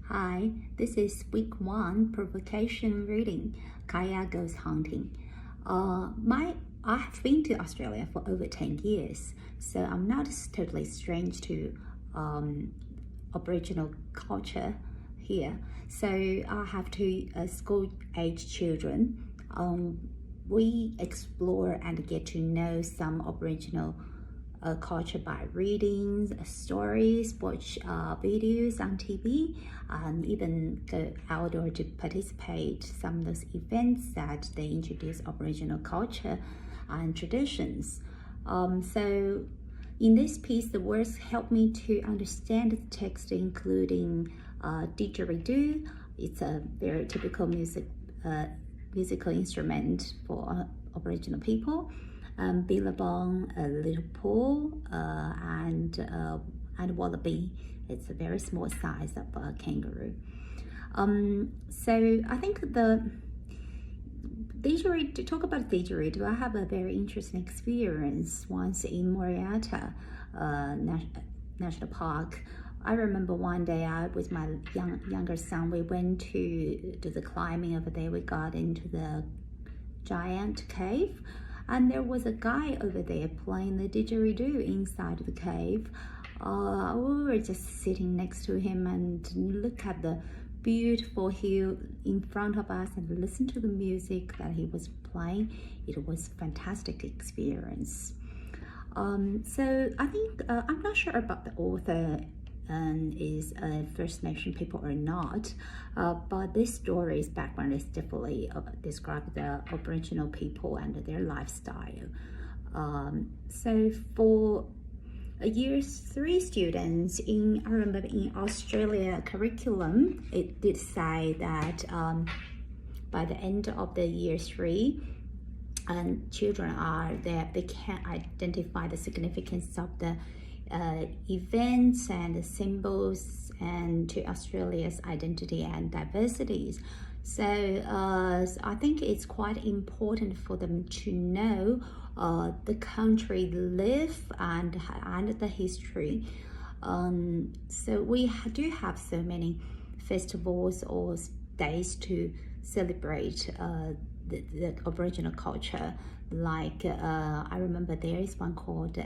Hi, this is week 1 provocation reading. Kaya goes hunting. I have been to Australia for over 10 years, so I'm not totally strange to Aboriginal culture here. So I have two school-age children. We explore and get to know some Aboriginal culture by readings, stories, watch videos on TV, and even go outdoor to participate some of those events that they introduce Aboriginal culture and traditions. So in this piece, the words help me to understand the text, including didgeridoo. It's a very typical musical instrument for Aboriginal people. Billabong, a little pool, and wallaby. It's a very small size of a kangaroo. So I think the didgeridoo, to talk about didgeridoo, I have a very interesting experience once in Moriata National Park. I remember one day I with my younger son, we went to do the climbing over there. We got into the giant cave, and there was a guy over there playing the didgeridoo inside the cave. We were just sitting next to him and look at the beautiful hill in front of us and listen to the music that he was playing. It was a fantastic experience. So I think I'm not sure about the author is First Nation people or not, but this story's background is definitely describe the Aboriginal people and their lifestyle. So for year 3 students, I remember in Australia curriculum, it did say that by the end of the year 3, and children they can identify the significance of the events and the symbols and to Australia's identity and diversities. So I think it's quite important for them to know the country they live and the history. So we do have so many festivals or days to celebrate the Aboriginal culture. Like I remember there is one called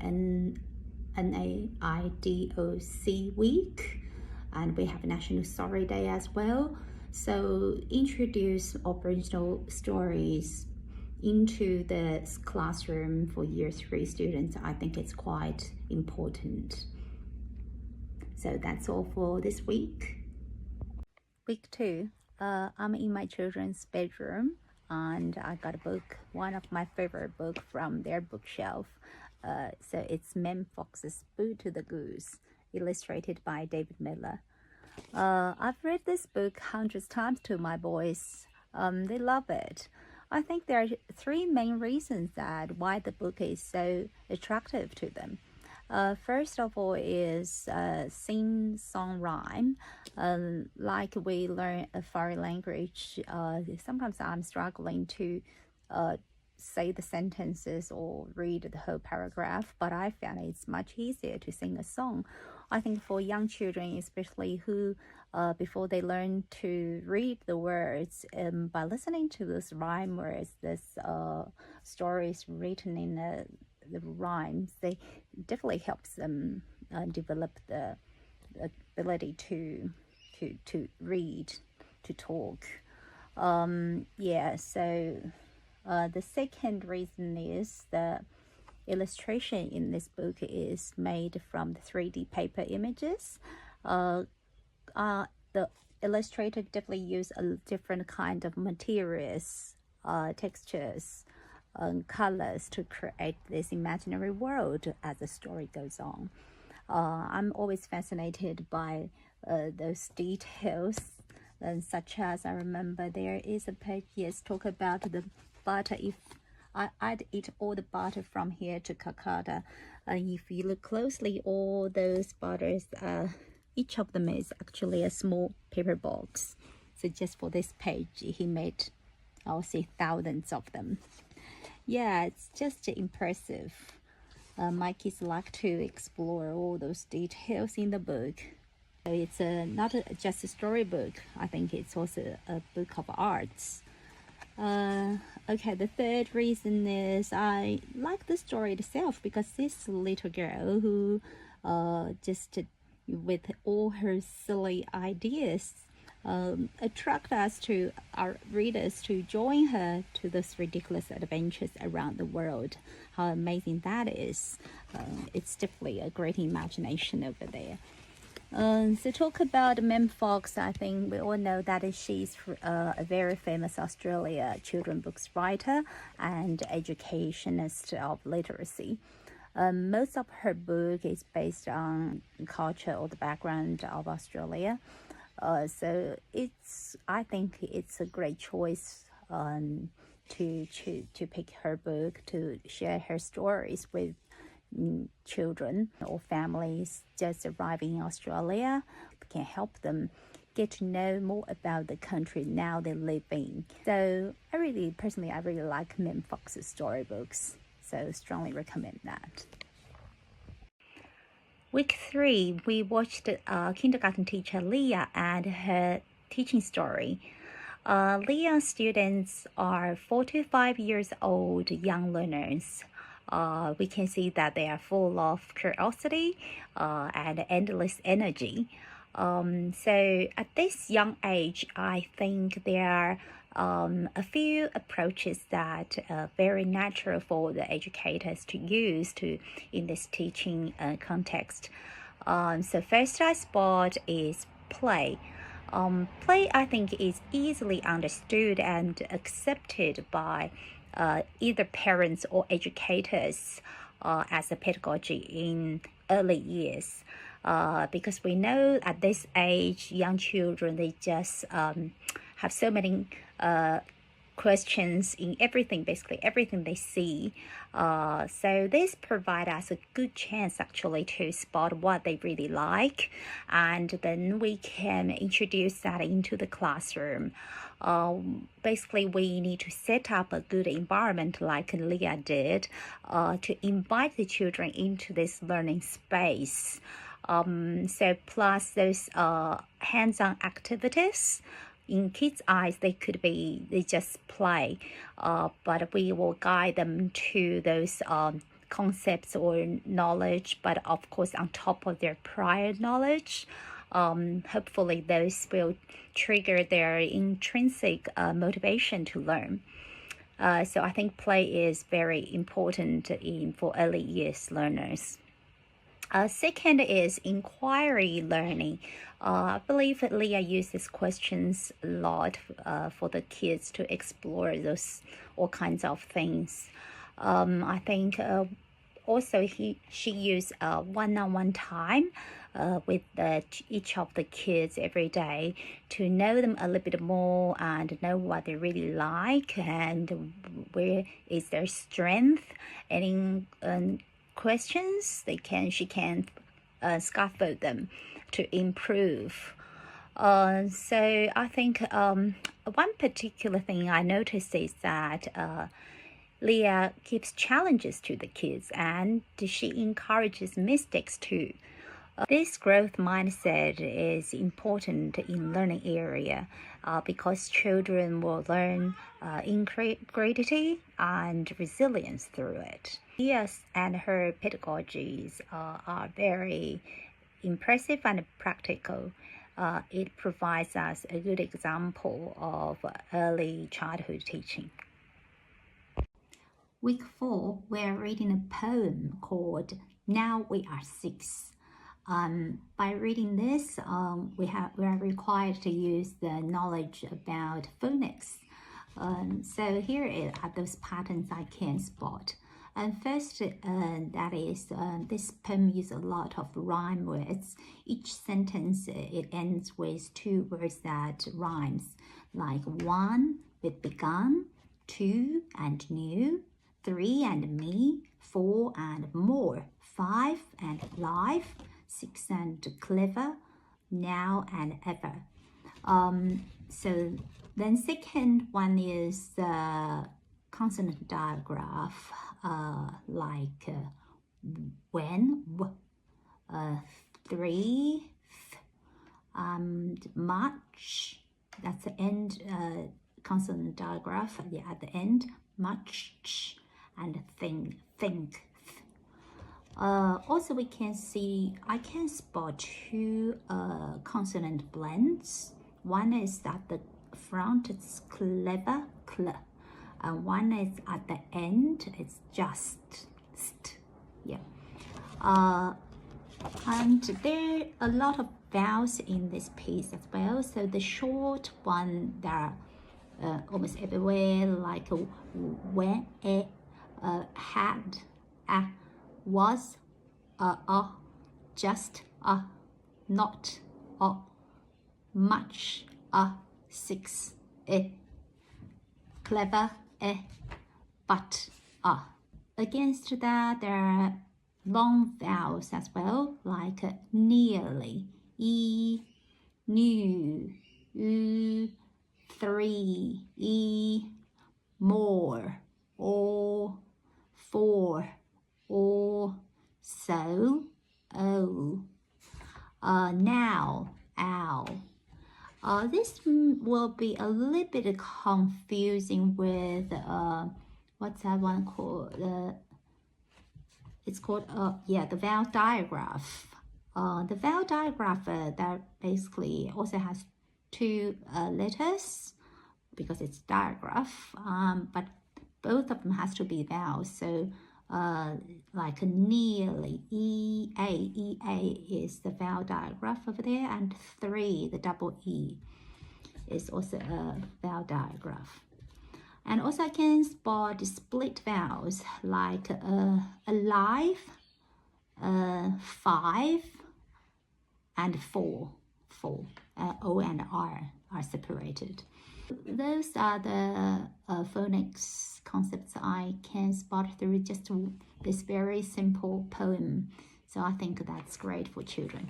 NAIDOC week, and we have National Story Day as well. So introduce Aboriginal stories into the classroom for year 3 students. I think it's quite important. So that's all for this week. Week 2, I'm in my children's bedroom and I got a book, one of my favorite books from their bookshelf. So it's Mem Fox's Boo to the Goose, illustrated by David Miller. I've read this book hundreds of times to my boys. They love it. I think there are 3 main reasons that why the book is so attractive to them. First of all is sing song rhyme. Like we learn a foreign language, sometimes I'm struggling to say the sentences or read the whole paragraph, but I found it's much easier to sing a song. I think for young children, especially who before they learn to read the words, by listening to this rhyme words, this stories written in the rhymes, they definitely helps them develop the ability to read, to talk. So the second reason is the illustration in this book is made from the 3D paper images. The illustrator definitely use a different kind of materials, textures, colors to create this imaginary world as the story goes on. I'm always fascinated by those details, such as I remember there is a page, yes, talk about the butter. If I'd eat all the butter from here to Calcutta, if you look closely, all those butters, each of them is actually a small paper box. So just for this page, he made, I'll say, thousands of them. Yeah, it's just impressive. My kids like to explore all those details in the book. It's not just a storybook. I think it's also a book of arts. Okay, the third reason is I like the story itself because this little girl who just with all her silly ideas attract us to our readers to join her to those ridiculous adventures around the world. How amazing that is. It's definitely a great imagination over there. So talk about Mem Fox. I think we all know that she's a very famous Australia children books writer and educationist of literacy. Most of her book is based on culture or the background of Australia. So I think it's a great choice to pick her book to share her stories with children or families just arriving in Australia. We can help them get to know more about the country now they live in. So I really like Mem Fox's storybooks. So strongly recommend that. Week 3, we watched kindergarten teacher Leah and her teaching story. Leah's students are 4 to 5 years old young learners. We can see that they are full of curiosity and endless energy. So at this young age, I think there are a few approaches that are very natural for the educators to use in this teaching context. So first I spot is play. Play, I think, is easily understood and accepted by either parents or educators as a pedagogy in early years. Because we know at this age, young children, they just have so many questions in everything, basically everything they see. So this provides us a good chance actually to spot what they really like, and then we can introduce that into the classroom. Basically, we need to set up a good environment like Leah did to invite the children into this learning space. So plus those hands-on activities. In kids' eyes, they just play, but we will guide them to those concepts or knowledge, but of course on top of their prior knowledge. Hopefully those will trigger their intrinsic motivation to learn. So I think play is very important for early years learners. Second is inquiry learning. I believe Leah uses questions a lot for the kids to explore all kinds of things. I think also she used one-on-one time with each of the kids every day to know them a little bit more and know what they really like and where is their strength. And in questions, she can scaffold them to improve. So I think one particular thing I noticed is that Leah gives challenges to the kids and she encourages mistakes too. This growth mindset is important in learning area because children will learn integrity and resilience through it. Yes, and her pedagogies are very impressive and practical. It provides us a good example of early childhood teaching. Week 4, we're reading a poem called Now We Are Six. By reading this, we are required to use the knowledge about phonics. So here are those patterns I can spot. And first, that is, this poem uses a lot of rhyme words. Each sentence, it ends with 2 words that rhymes, like 1 with begun, 2 and new, 3 and me, 4 and more, 5 and life, 6 and clever, now and ever. So then second one is the consonant digraph, like when, 3, and much. That's the end consonant digraph at the end. Much and think. Also, we can see I can spot two consonant blends. One is at the front, it's clever, and one is at the end, it's just, yeah. And there are a lot of vowels in this piece as well. So the short one, there are almost everywhere, like when, had, was, just, not, much, six, clever, but, Against that, there are long vowels as well, like nearly, new, three, more, or, for, or, so, now, ow. This will be a little bit confusing with what's that one called? It's called the vowel digraph. The vowel digraph that basically also has two letters because it's digraph, but both of them has to be vowels. So like nearly, EA is the vowel digraph over there, and three, the double E, is also a vowel digraph. And also I can spot split vowels like alive, 5, and 4. O and R are separated. Those are the phonics concepts I can spot through just this very simple poem. So I think that's great for children.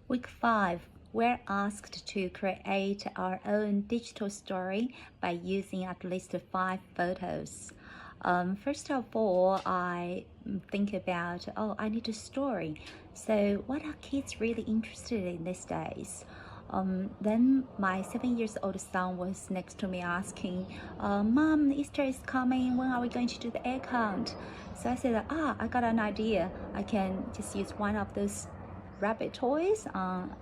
Week 5. We're asked to create our own digital story by using at least 5 photos. First of all, I think about, I need a story. So what are kids really interested in these days? Then my 7-year-old son was next to me asking, Mom, Easter is coming, when are we going to do the egg hunt? So I said, I got an idea. I can just use one of those rabbit toys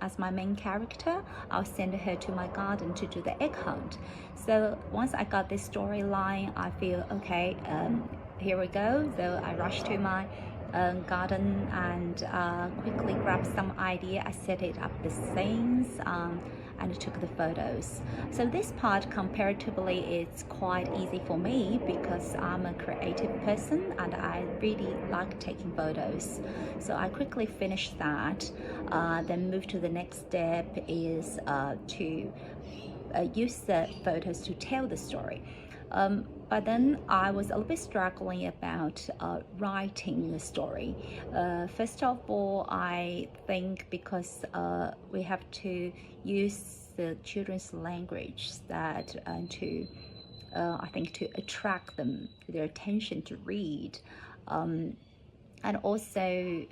as my main character. I'll send her to my garden to do the egg hunt. So once I got this storyline, I feel, okay, here we go. So I rushed to my garden and quickly grabbed some idea. I set it up the scenes and took the photos. So this part comparatively is quite easy for me because I'm a creative person and I really like taking photos. So I quickly finished that, then move to the next step is to use the photos to tell the story. But then I was a little bit struggling about writing the story. First of all, I think because we have to use the children's language that I think to attract them, their attention to read, and also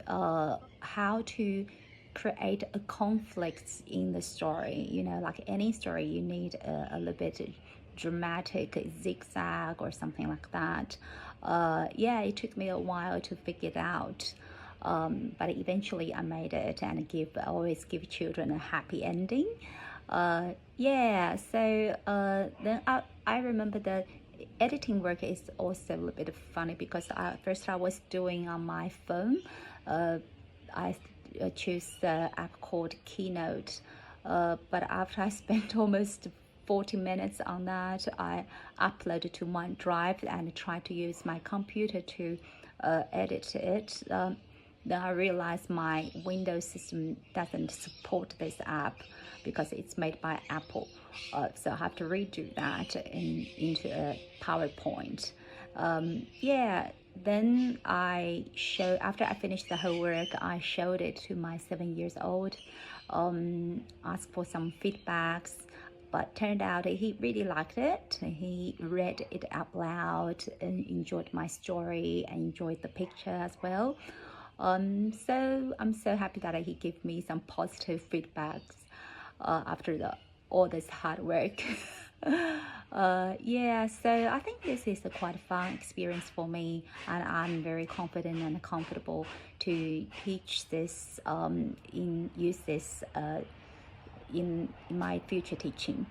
how to create a conflict in the story. You know, like any story, you need a little bit dramatic zigzag or something like that. It took me a while to figure it out, but eventually I made it and always give children a happy ending. So then I remember the editing work is also a little bit funny because first I was doing on my phone. I choose the app called Keynote, but after I spent almost 40 minutes on that, I uploaded to OneDrive and tried to use my computer to edit it. Then I realized my Windows system doesn't support this app because it's made by Apple. So I have to redo that into a PowerPoint. Then after I finished the whole work, I showed it to my 7-year-old, asked for some feedbacks, but turned out he really liked it. He read it out loud and enjoyed my story and enjoyed the picture as well. So I'm so happy that he gave me some positive feedbacks after all this hard work. Yeah, so I think this is a quite fun experience for me, and I'm very confident and comfortable to teach this use this in my future teaching.